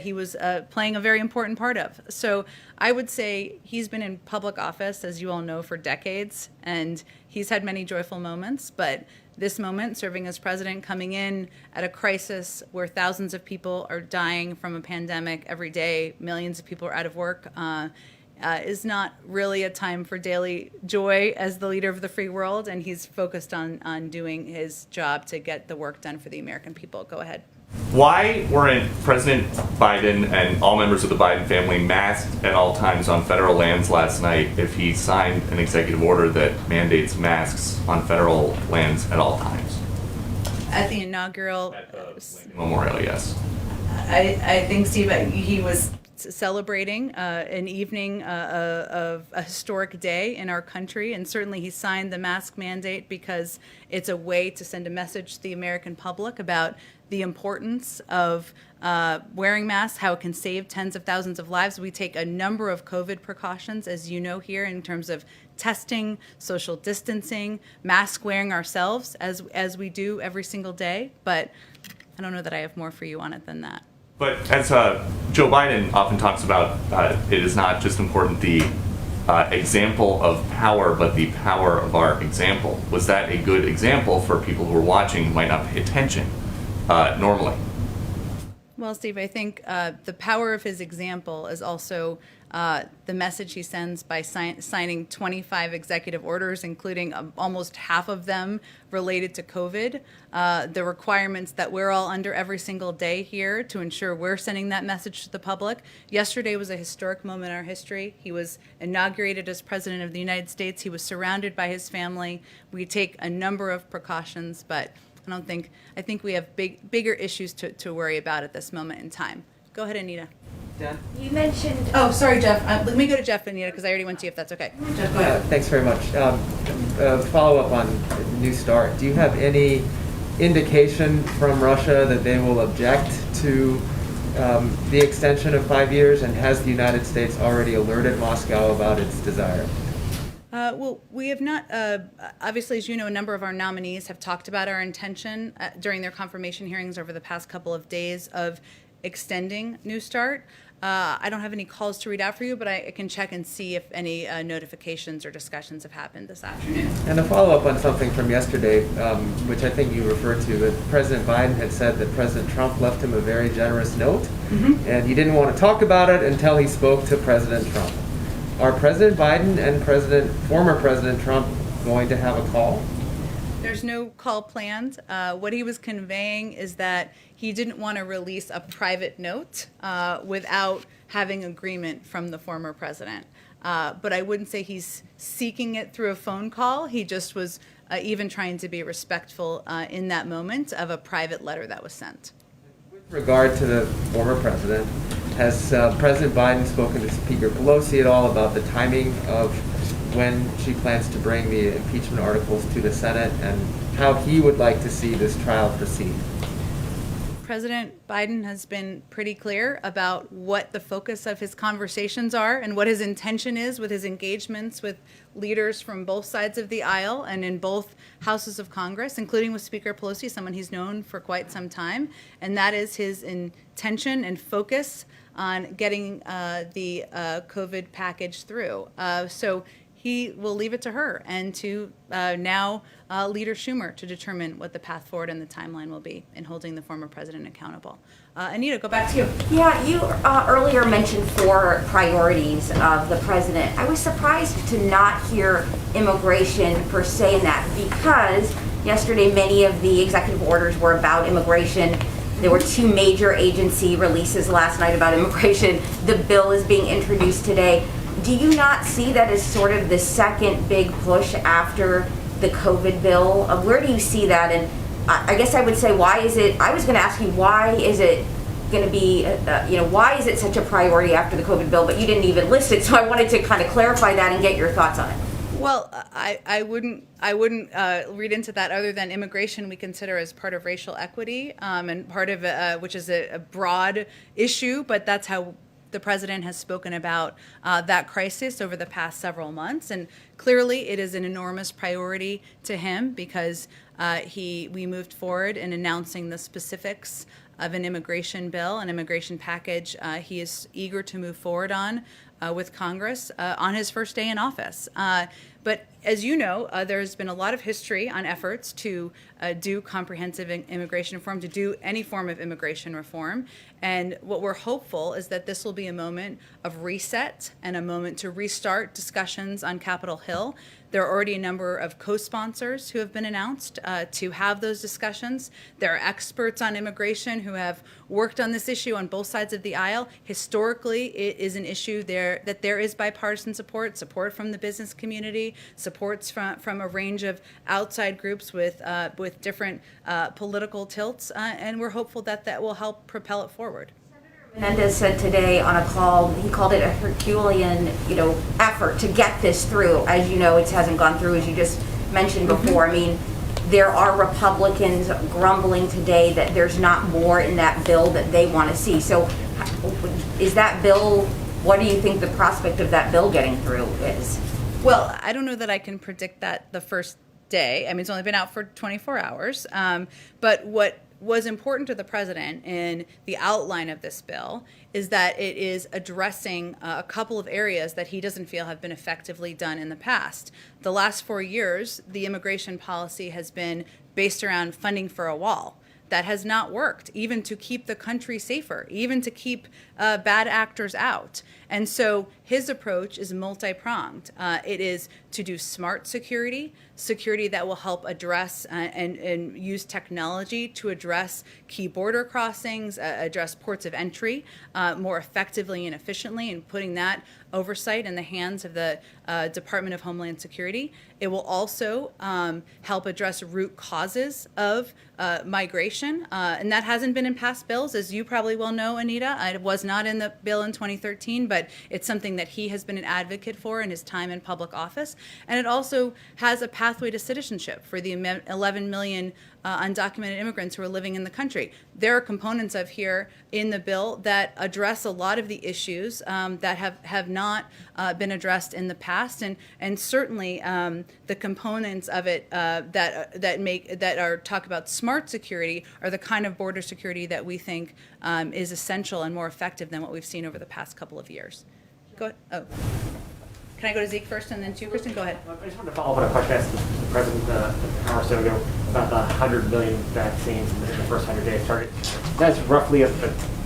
he was playing a very important part of. So I would say he's been in public office, as you all know, for decades, and he's had many joyful moments, but this moment, serving as president, coming in at a crisis where thousands of people are dying from a pandemic every day, millions of people are out of work, is not really a time for daily joy as the leader of the free world, and he's focused on doing his job to get the work done for the American people. Go ahead. Why weren't President Biden and all members of the Biden family masked at all times on federal lands last night if he signed an executive order that mandates masks on federal lands at all times? At the inaugural At the Memorial, yes. I think, Steve, he was celebrating an evening of a historic day in our country, and certainly he signed the mask mandate because it's a way to send a message to the American public about the importance of wearing masks, how it can save tens of thousands of lives. We take a number of COVID precautions, as you know, here in terms of testing, social distancing, mask wearing ourselves, as we do every single day. But I don't know that I have more for you on it than that. But as Joe Biden often talks about, it is not just important the example of power, but the power of our example. Was that a good example for people who are watching who might not pay attention normally? Well, Steve, I think the power of his example is also the message he sends by signing 25 executive orders, including almost half of them related to COVID. The requirements that we're all under every single day here to ensure we're sending that message to the public. Yesterday was a historic moment in our history. He was inaugurated as President of the United States. He was surrounded by his family. We take a number of precautions, but I think we have bigger issues to worry about at this moment in time. Go ahead, Anita. Dan? You mentioned. Oh, sorry, Jeff. Let me go to Jeff, Anita, because I already went to you, if that's okay. Jeff, go ahead. Thanks very much. Follow up on New START. Do you have any indication from Russia that they will object to the extension of 5 years, and has the United States already alerted Moscow about its desire? Well, we have not, obviously, as you know, a number of our nominees have talked about our intention during their confirmation hearings over the past couple of days of extending New START. I don't have any calls to read out for you, but I can check and see if any notifications or discussions have happened this afternoon. And a follow-up on something from yesterday, which I think you referred to, that President Biden had said that President Trump left him a very generous note, and he didn't want to talk about it until he spoke to President Trump. Are President Biden and former President Trump going to have a call? There's no call planned. What he was conveying is that he didn't want to release a private note without having agreement from the former president. But I wouldn't say he's seeking it through a phone call. He just was even trying to be respectful in that moment of a private letter that was sent. With regard to the former president, has President Biden spoken to Speaker Pelosi at all about the timing of when she plans to bring the impeachment articles to the Senate, and how he would like to see this trial proceed? President Biden has been pretty clear about what the focus of his conversations are and what his intention is with his engagements with leaders from both sides of the aisle and in both houses of Congress, including with Speaker Pelosi, someone he's known for quite some time. And that is his intention and focus on getting the COVID package through. So he will leave it to her and to now Leader Schumer to determine what the path forward and the timeline will be in holding the former president accountable. Anita, go back to you. Yeah, you earlier mentioned 4 priorities of the president. I was surprised to not hear immigration per se in that, because yesterday many of the executive orders were about immigration. There were 2 major agency releases last night about immigration. The bill is being introduced today. Do you not see that as sort of the second big push after the COVID bill? Where do you see that? And I guess I would say, why is it, I was going to ask you, why is it going to be, why is it such a priority after the COVID bill, but you didn't even list it, so I wanted to kind of clarify that and get your thoughts on it. Well, I wouldn't read into that other than immigration we consider as part of racial equity and part of which is a broad issue, but that's how the president has spoken about that crisis over the past several months, and clearly it is an enormous priority to him because we moved forward in announcing the specifics of an immigration bill, an immigration package he is eager to move forward on with Congress on his first day in office. But as you know, there's been a lot of history on efforts to do comprehensive immigration reform, to do any form of immigration reform. And what we're hopeful is that this will be a moment of reset and a moment to restart discussions on Capitol Hill. There are already a number of co-sponsors who have been announced to have those discussions. There are experts on immigration who have worked on this issue on both sides of the aisle. Historically, it is an issue that there is bipartisan support from the business community, supports from a range of outside groups with different political tilts, and we're hopeful that will help propel it forward. Menendez said today on a call, he called it a Herculean, effort to get this through. As you know, it hasn't gone through, as you just mentioned before. I mean, there are Republicans grumbling today that there's not more in that bill that they want to see. So is that bill, what do you think the prospect of that bill getting through is? Well, I don't know that I can predict that the first day. I mean, it's only been out for 24 hours. But what was important to the president in the outline of this bill is that it is addressing a couple of areas that he doesn't feel have been effectively done in the past. The last 4 years, the immigration policy has been based around funding for a wall. That has not worked, even to keep the country safer, even to keep bad actors out. And so his approach is multi-pronged. It is to do smart security that will help address and use technology to address key border crossings, address ports of entry more effectively and efficiently, and putting that oversight in the hands of the Department of Homeland Security. It will also help address root causes of migration, and that hasn't been in past bills, as you probably well know, Anita. It was not in the bill in 2013, but it's something that he has been an advocate for in his time in public office. And it also has a pathway to citizenship for the 11 million undocumented immigrants who are living in the country. There are components of here in the bill that address a lot of the issues that have not been addressed in the past, and certainly the components of it that talk about smart security are the kind of border security that we think is essential and more effective than what we've seen over the past couple of years. Go ahead. Oh. Can I go to Zeke first and then to you, Kristen? Go ahead. I just wanted to follow up on a question I asked the President an hour or so ago about the 100 million vaccines in the first 100 days target. That's roughly a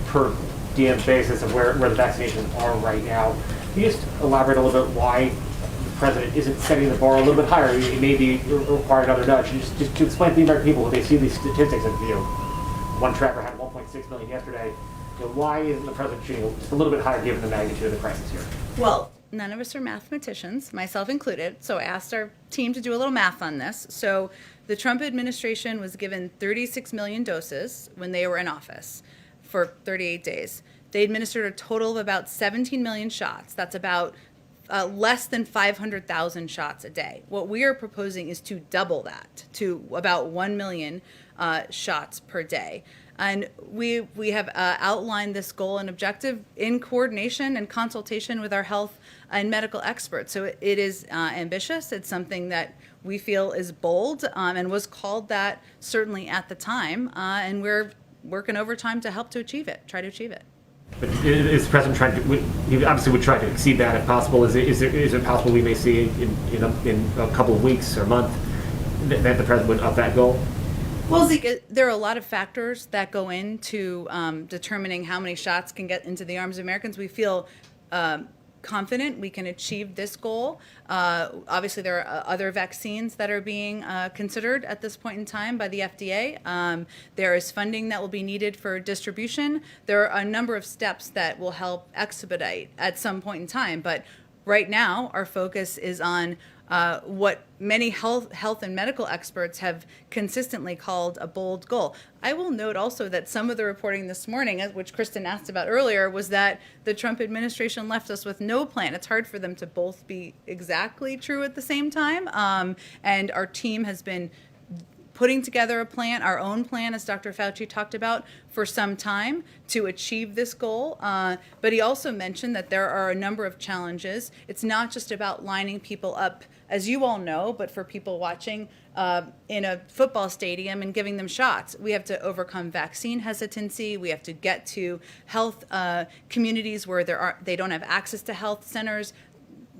per diem basis of where the vaccinations are right now. Can you just elaborate a little bit why the President isn't setting the bar a little bit higher? It may be require another nudge. Just to explain to the American people, when they see these statistics of, one tracker had 1.6 million yesterday, why isn't the President shooting just a little bit higher given the magnitude of the crisis here? Well, none of us are mathematicians, myself included, so I asked our team to do a little math on this. So the Trump administration was given 36 million doses when they were in office for 38 days. They administered a total of about 17 million shots. That's about less than 500,000 shots a day. What we are proposing is to double that to about 1 million shots per day. And we have outlined this goal and objective in coordination and consultation with our health and medical experts. So it is ambitious. It's something that we feel is bold and was called that certainly at the time. And we're working overtime to help to achieve it, try to achieve it. But is the President trying to, he obviously would try to exceed that if possible. Is it possible we may see in a couple of weeks or a month that the President would up that goal? Well, Zeke, there are a lot of factors that go into determining how many shots can get into the arms of Americans. We feel confident we can achieve this goal. Obviously, there are other vaccines that are being considered at this point in time by the FDA. There is funding that will be needed for distribution. There are a number of steps that will help expedite at some point in time. But right now, our focus is on what many health and medical experts have consistently called a bold goal. I will note also that some of the reporting this morning, which Kristen asked about earlier, was that the Trump administration left us with no plan. It's hard for them to both be exactly true at the same time. And our team has been putting together a plan, our own plan, as Dr. Fauci talked about, for some time to achieve this goal. But he also mentioned that there are a number of challenges. It's not just about lining people up, as you all know, but for people watching in a football stadium and giving them shots. We have to overcome vaccine hesitancy. We have to get to health communities where they don't have access to health centers.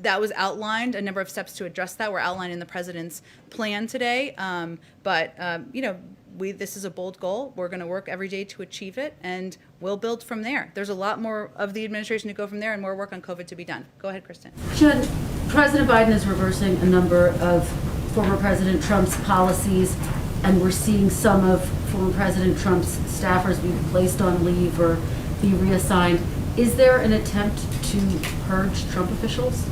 That was outlined. A number of steps to address that were outlined in the president's plan today. But this is a bold goal. We're going to work every day to achieve it, and we'll build from there. There's a lot more of the administration to go from there, and more work on COVID to be done. Go ahead, Kristen. Jen, President Biden is reversing a number of former President Trump's policies, and we're seeing some of former President Trump's staffers be placed on leave or be reassigned. Is there an attempt to purge Trump officials?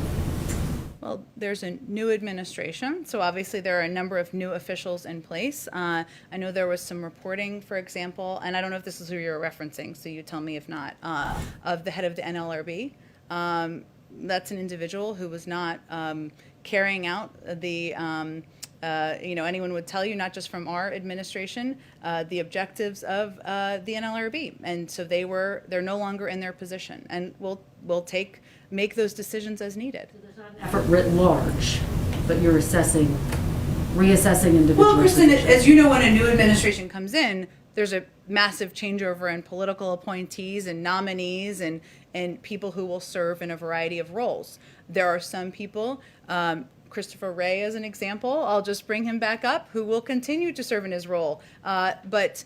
Well, there's a new administration, so obviously there are a number of new officials in place. I know there was some reporting, for example, and I don't know if this is who you're referencing, so you tell me if not, of the head of the NLRB. That's an individual who was not carrying out the, anyone would tell you, not just from our administration, the objectives of the NLRB. And so they're no longer in their position, and we'll make those decisions as needed. Effort writ large, but you're reassessing individuals. Well, Kristen, as you know, when a new administration comes in, there's a massive changeover in political appointees and nominees and people who will serve in a variety of roles. There are some people, Christopher Wray as an example, I'll just bring him back up, who will continue to serve in his role. But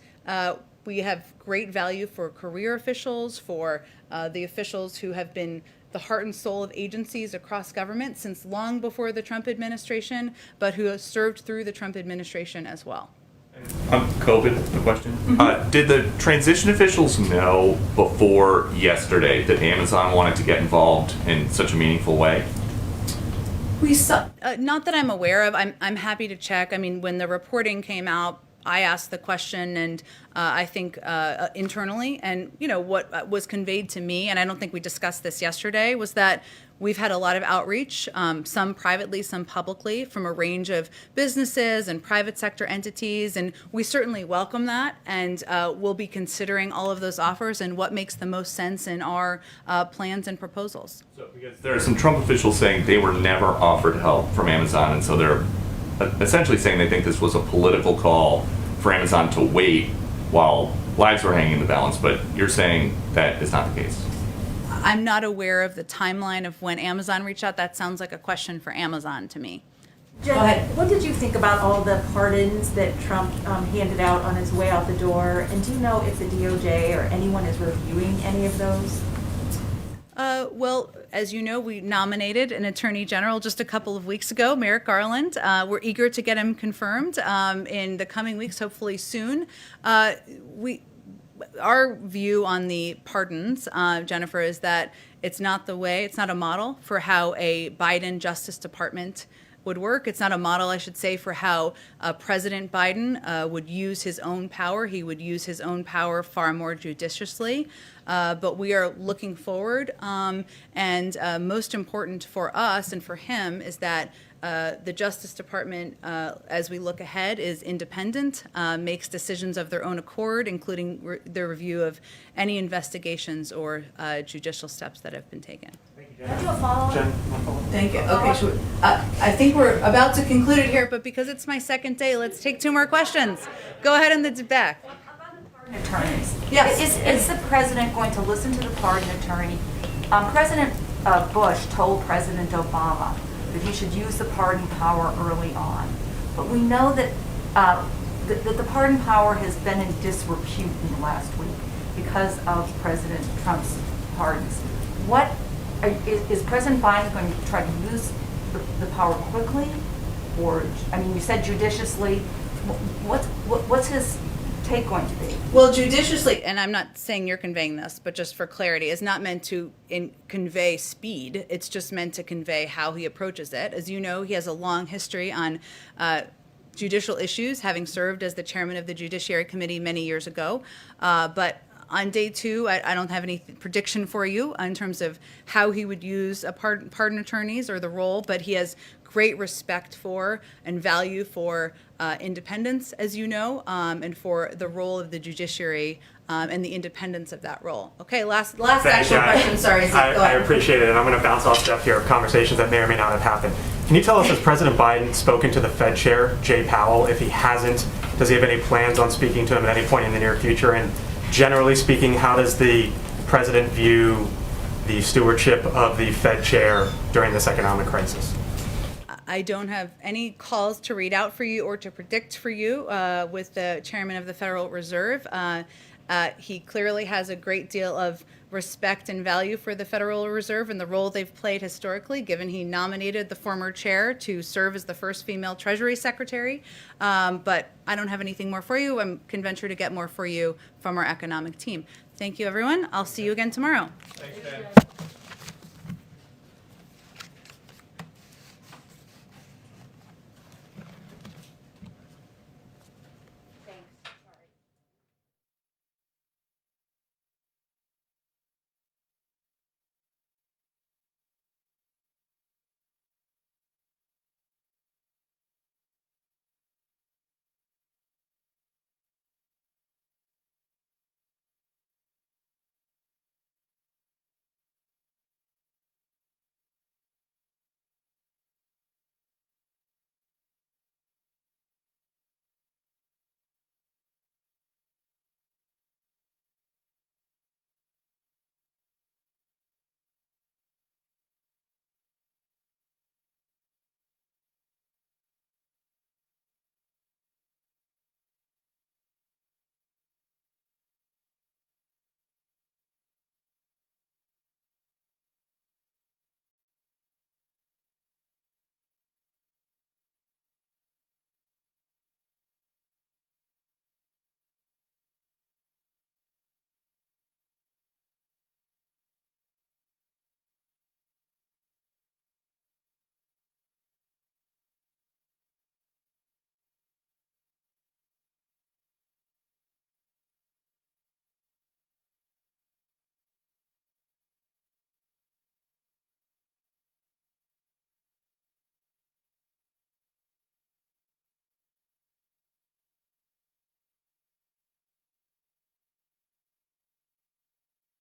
we have great value for career officials, for the officials who have been the heart and soul of agencies across government since long before the Trump administration, but who have served through the Trump administration as well. On COVID, the question. Did the transition officials know before yesterday that Amazon wanted to get involved in such a meaningful way? We saw, not that I'm aware of. I'm happy to check. I mean, when the reporting came out, I asked the question, and I think internally, and what was conveyed to me, and I don't think we discussed this yesterday, was that we've had a lot of outreach, some privately, some publicly, from a range of businesses and private sector entities, and we certainly welcome that, and we'll be considering all of those offers and what makes the most sense in our plans and proposals. So, because there are some Trump officials saying they were never offered help from Amazon, and so they're essentially saying they think this was a political call for Amazon to wait while lives were hanging in the balance, but you're saying that is not the case. I'm not aware of the timeline of when Amazon reached out. That sounds like a question for Amazon to me. Jen, what did you think about all the pardons that Trump handed out on his way out the door? And do you know if the DOJ or anyone is reviewing any of those? Well, as you know, we nominated an attorney general just a couple of weeks ago, Merrick Garland. We're eager to get him confirmed in the coming weeks, hopefully soon. Our view on the pardons, Jennifer, is that it's not a model for how a Biden Justice Department would work. It's not a model, I should say, for how President Biden would use his own power. He would use his own power far more judiciously. But we are looking forward, and most important for us and for him is that the Justice Department, as we look ahead, is independent, makes decisions of their own accord, including their review of any investigations or judicial steps that have been taken. Can I do a follow-up? Thank you. Okay, I think we're about to conclude it here, but because it's my second day, let's take 2 more questions. Go ahead in the back. About the pardon attorneys. Yes. Is the president going to listen to the pardon attorney? President Bush told President Obama that he should use the pardon power early on. But we know that that the pardon power has been in disrepute in the last week because of President Trump's pardons. Is President Biden going to try to use the power quickly, or you said judiciously? What's his take going to be? Well, judiciously, and I'm not saying you're conveying this, but just for clarity, is not meant to convey speed. It's just meant to convey how he approaches it. As you know, he has a long history on judicial issues, having served as the chairman of the Judiciary Committee many years ago. But on day 2, I don't have any prediction for you in terms of how he would use pardon attorneys or the role, but he has great respect for and value for independence, as you know, and for the role of the judiciary and the independence of that role. Okay, last actual question. Sorry, Zeke, I appreciate it, and I'm going to bounce off stuff here, conversations that may or may not have happened. Can you tell us, has President Biden spoken to the Fed chair, Jay Powell? If he hasn't, does he have any plans on speaking to him at any point in the near future? And generally speaking, how does the president view the stewardship of the Fed chair during this economic crisis? I don't have any calls to read out for you or to predict for you with the chairman of the Federal Reserve. He clearly has a great deal of respect and value for the Federal Reserve and the role they've played historically, given he nominated the former chair to serve as the first female Treasury Secretary. But I don't have anything more for you. I can venture to get more for you from our economic team. Thank you, everyone. I'll see you again tomorrow. Thanks, Ben.